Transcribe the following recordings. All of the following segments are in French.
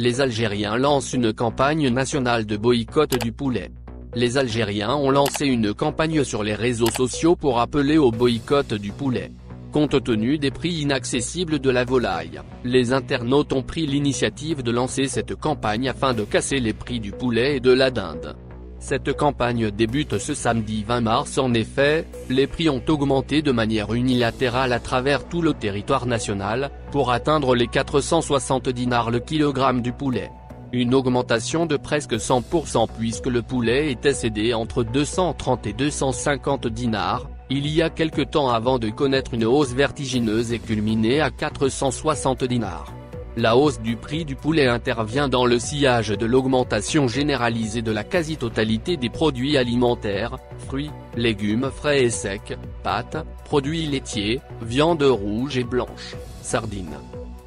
Les Algériens lancent une campagne nationale de boycott du poulet. Les Algériens ont lancé une campagne sur les réseaux sociaux pour appeler au boycott du poulet. Compte tenu des prix inaccessibles de la volaille, les internautes ont pris l'initiative de lancer cette campagne afin de casser les prix du poulet et de la dinde. Cette campagne débute ce samedi 20 mars. En effet, les prix ont augmenté de manière unilatérale à travers tout le territoire national, pour atteindre les 460 dinars le kilogramme du poulet. Une augmentation de presque 100% puisque le poulet était cédé entre 230 et 250 dinars, il y a quelque temps avant de connaître une hausse vertigineuse et culminer à 460 dinars. La hausse du prix du poulet intervient dans le sillage de l'augmentation généralisée de la quasi-totalité des produits alimentaires, fruits, légumes frais et secs, pâtes, produits laitiers, viande rouge et blanche, sardines.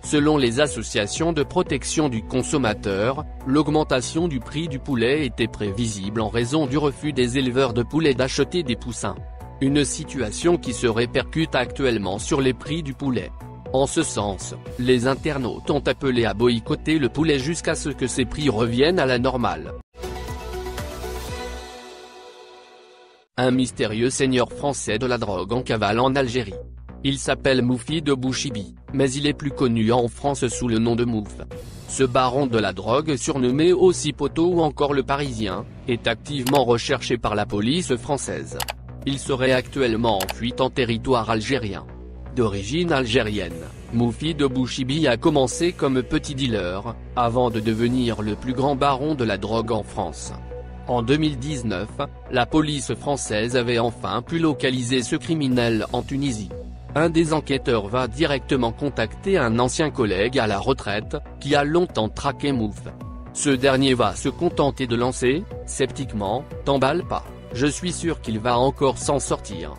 Selon les associations de protection du consommateur, l'augmentation du prix du poulet était prévisible en raison du refus des éleveurs de poulets d'acheter des poussins. Une situation qui se répercute actuellement sur les prix du poulet. En ce sens, les internautes ont appelé à boycotter le poulet jusqu'à ce que ses prix reviennent à la normale. Un mystérieux seigneur français de la drogue en cavale en Algérie. Il s'appelle Moufid Bouchibi, mais il est plus connu en France sous le nom de Mouf. Ce baron de la drogue, surnommé aussi Poto ou encore le Parisien, est activement recherché par la police française. Il serait actuellement en fuite en territoire algérien. D'origine algérienne, Moufid Bouchibi a commencé comme petit dealer, avant de devenir le plus grand baron de la drogue en France. En 2019, la police française avait enfin pu localiser ce criminel en Tunisie. Un des enquêteurs va directement contacter un ancien collègue à la retraite, qui a longtemps traqué Mouf. Ce dernier va se contenter de lancer, sceptiquement, « T'emballe pas, je suis sûr qu'il va encore s'en sortir ».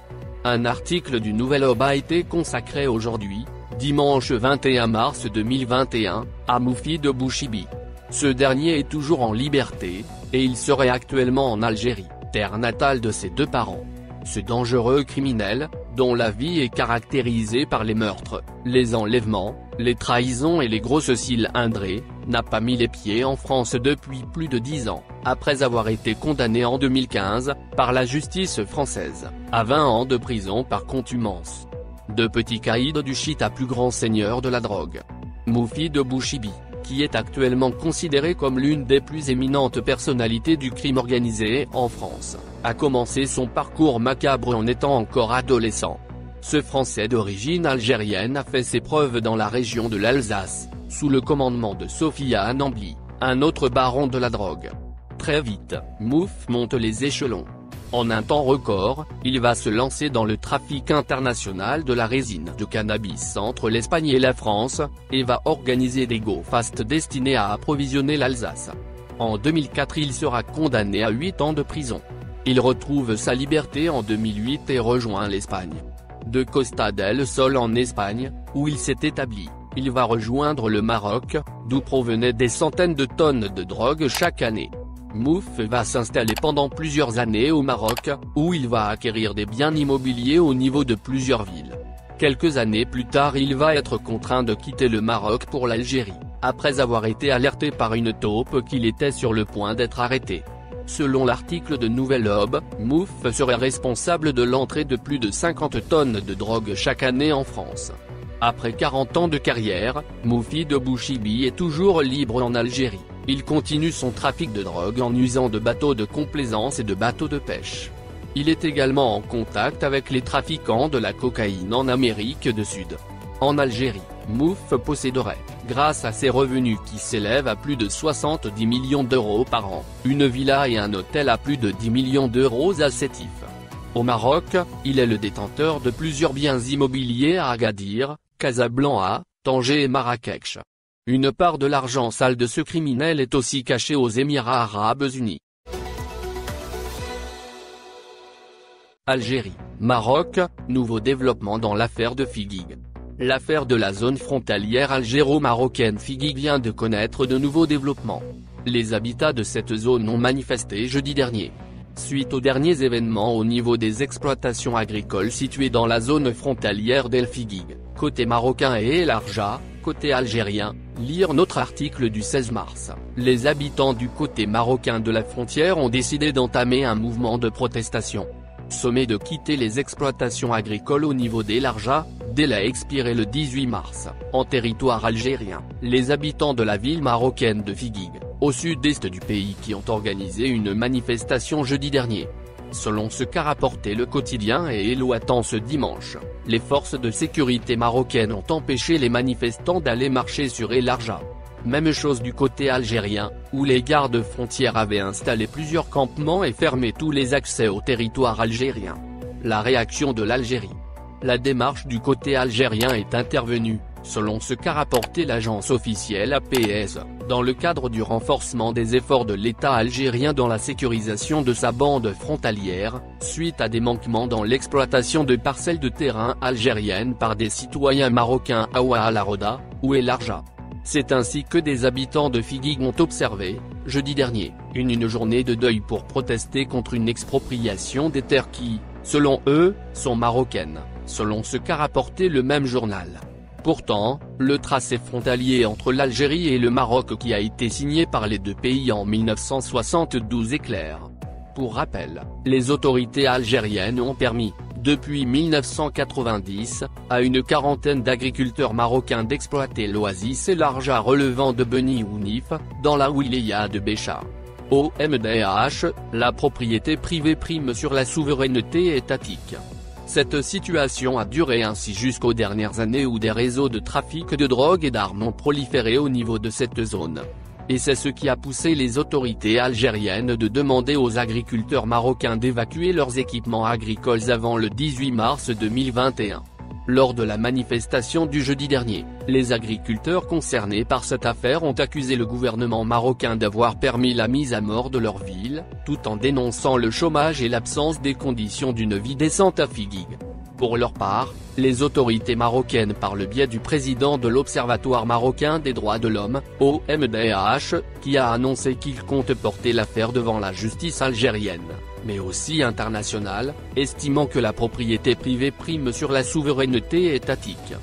Un article du Nouvel Obs a été consacré aujourd'hui, dimanche 21 mars 2021, à Moufid Bouchibi. Ce dernier est toujours en liberté, et il serait actuellement en Algérie, terre natale de ses deux parents. Ce dangereux criminel, dont la vie est caractérisée par les meurtres, les enlèvements, les trahisons et les grosses cylindrées, n'a pas mis les pieds en France depuis plus de 10 ans, après avoir été condamné en 2015, par la justice française, à 20 ans de prison par contumace. De petit caïd du shit à plus grand seigneur de la drogue. Moufid Bouchibi, qui est actuellement considéré comme l'une des plus éminentes personnalités du crime organisé en France, a commencé son parcours macabre en étant encore adolescent. Ce Français d'origine algérienne a fait ses preuves dans la région de l'Alsace, sous le commandement de Sofiane Ambli, un autre baron de la drogue. Très vite, Mouf monte les échelons. En un temps record, il va se lancer dans le trafic international de la résine de cannabis entre l'Espagne et la France, et va organiser des go-fast destinés à approvisionner l'Alsace. En 2004 il sera condamné à 8 ans de prison. Il retrouve sa liberté en 2008 et rejoint l'Espagne. De Costa del Sol en Espagne, où il s'est établi, il va rejoindre le Maroc, d'où provenaient des centaines de tonnes de drogue chaque année. Mouf va s'installer pendant plusieurs années au Maroc, où il va acquérir des biens immobiliers au niveau de plusieurs villes. Quelques années plus tard il va être contraint de quitter le Maroc pour l'Algérie, après avoir été alerté par une taupe qu'il était sur le point d'être arrêté. Selon l'article de Nouvel Obs, Mouf serait responsable de l'entrée de plus de 50 tonnes de drogue chaque année en France. Après 40 ans de carrière, Moufid Bouchibi est toujours libre en Algérie. Il continue son trafic de drogue en usant de bateaux de complaisance et de bateaux de pêche. Il est également en contact avec les trafiquants de la cocaïne en Amérique du Sud. En Algérie, Mouf posséderait, grâce à ses revenus qui s'élèvent à plus de 70 millions d'euros par an, une villa et un hôtel à plus de 10 millions d'euros à Sétif. Au Maroc, il est le détenteur de plusieurs biens immobiliers à Agadir, Casablanca, Tanger et Marrakech. Une part de l'argent sale de ce criminel est aussi cachée aux Émirats Arabes Unis. Algérie, Maroc, nouveau développement dans l'affaire de Figuig. L'affaire de la zone frontalière algéro-marocaine Figuig vient de connaître de nouveaux développements. Les habitants de cette zone ont manifesté jeudi dernier. Suite aux derniers événements au niveau des exploitations agricoles situées dans la zone frontalière d'El Figuig, côté marocain et El Arja, côté algérien, Lire notre article du 16 mars. Les habitants du côté marocain de la frontière ont décidé d'entamer un mouvement de protestation. Sommés de quitter les exploitations agricoles au niveau des Larja, délai expiré le 18 mars, en territoire algérien, les habitants de la ville marocaine de Figuig, au sud-est du pays qui ont organisé une manifestation jeudi dernier. Selon ce qu'a rapporté le quotidien et Eloatan ce dimanche, les forces de sécurité marocaines ont empêché les manifestants d'aller marcher sur El Arja. Même chose du côté algérien, où les gardes frontières avaient installé plusieurs campements et fermé tous les accès au territoire algérien. La réaction de l'Algérie. La démarche du côté algérien est intervenue, selon ce qu'a rapporté l'agence officielle APS, dans le cadre du renforcement des efforts de l'État algérien dans la sécurisation de sa bande frontalière, suite à des manquements dans l'exploitation de parcelles de terrain algériennes par des citoyens marocains à Ouahalaroda, ou El Arja. C'est ainsi que des habitants de Figuig ont observé, jeudi dernier, une journée de deuil pour protester contre une expropriation des terres qui, selon eux, sont marocaines, selon ce qu'a rapporté le même journal. Pourtant, le tracé frontalier entre l'Algérie et le Maroc qui a été signé par les deux pays en 1972 est clair. Pour rappel, les autorités algériennes ont permis, depuis 1990, à une quarantaine d'agriculteurs marocains d'exploiter l'oasis El Arja relevant de Beni Ounif, dans la wilaya de Bécha. Au MDH, la propriété privée prime sur la souveraineté étatique. Cette situation a duré ainsi jusqu'aux dernières années où des réseaux de trafic de drogue et d'armes ont proliféré au niveau de cette zone. Et c'est ce qui a poussé les autorités algériennes de demander aux agriculteurs marocains d'évacuer leurs équipements agricoles avant le 18 mars 2021. Lors de la manifestation du jeudi dernier, les agriculteurs concernés par cette affaire ont accusé le gouvernement marocain d'avoir permis la mise à mort de leur ville, tout en dénonçant le chômage et l'absence des conditions d'une vie décente à Figuig. Pour leur part, les autorités marocaines par le biais du président de l'Observatoire marocain des droits de l'homme, OMDH, qui a annoncé qu'il compte porter l'affaire devant la justice algérienne, mais aussi internationale, estimant que la propriété privée prime sur la souveraineté étatique.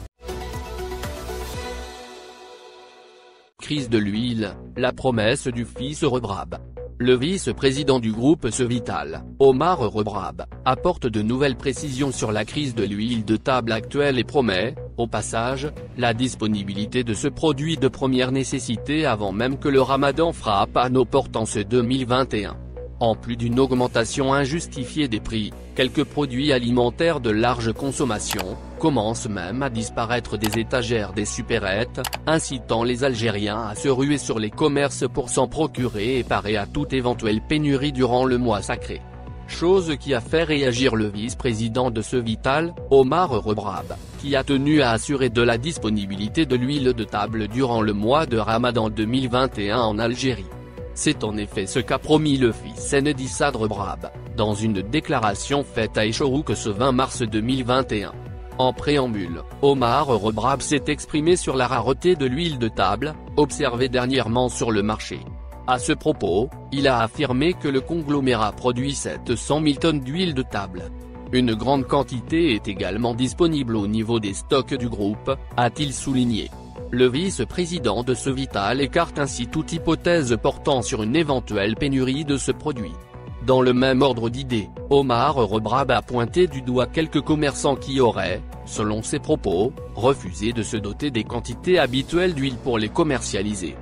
Crise de l'huile, la promesse du fils Rebrab. Le vice-président du groupe Cevital, Omar Rebrab, apporte de nouvelles précisions sur la crise de l'huile de table actuelle et promet, au passage, la disponibilité de ce produit de première nécessité avant même que le Ramadan frappe à nos portes en ce 2021. En plus d'une augmentation injustifiée des prix, quelques produits alimentaires de large consommation commencent même à disparaître des étagères des supérettes, incitant les Algériens à se ruer sur les commerces pour s'en procurer et parer à toute éventuelle pénurie durant le mois sacré. Chose qui a fait réagir le vice-président de Cevital, Omar Rebrab, qui a tenu à assurer de la disponibilité de l'huile de table durant le mois de Ramadan 2021 en Algérie. C'est en effet ce qu'a promis le fils aîné d'Issad Rebrab, dans une déclaration faite à Échorouk ce 20 mars 2021. En préambule, Omar Rebrab s'est exprimé sur la rareté de l'huile de table, observée dernièrement sur le marché. À ce propos, il a affirmé que le conglomérat produit 700 000 tonnes d'huile de table. Une grande quantité est également disponible au niveau des stocks du groupe, a-t-il souligné. Le vice-président de Cevital écarte ainsi toute hypothèse portant sur une éventuelle pénurie de ce produit. Dans le même ordre d'idées, Omar Rebrab a pointé du doigt quelques commerçants qui auraient, selon ses propos, refusé de se doter des quantités habituelles d'huile pour les commercialiser.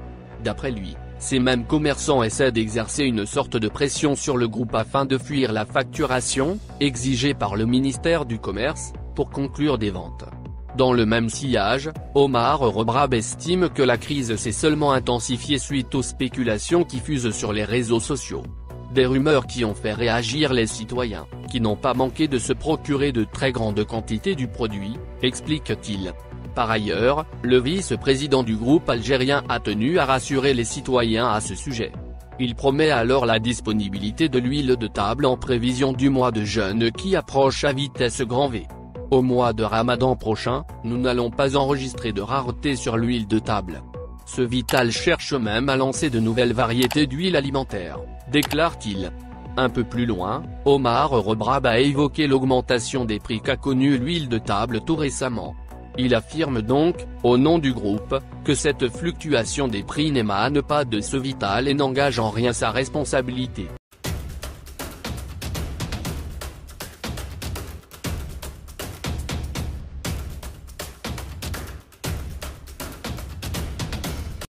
D'après lui, ces mêmes commerçants essaient d'exercer une sorte de pression sur le groupe afin de fuir la facturation, exigée par le ministère du Commerce, pour conclure des ventes. Dans le même sillage, Omar Rebrab estime que la crise s'est seulement intensifiée suite aux spéculations qui fusent sur les réseaux sociaux. Des rumeurs qui ont fait réagir les citoyens, qui n'ont pas manqué de se procurer de très grandes quantités du produit, explique-t-il. Par ailleurs, le vice-président du groupe algérien a tenu à rassurer les citoyens à ce sujet. Il promet alors la disponibilité de l'huile de table en prévision du mois de jeûne qui approche à vitesse grand V. Au mois de Ramadan prochain, nous n'allons pas enregistrer de rareté sur l'huile de table. Cevital cherche même à lancer de nouvelles variétés d'huile alimentaire, déclare-t-il. Un peu plus loin, Omar Rebrab a évoqué l'augmentation des prix qu'a connue l'huile de table tout récemment. Il affirme donc, au nom du groupe, que cette fluctuation des prix n'émane pas de ce Vital et n'engage en rien sa responsabilité.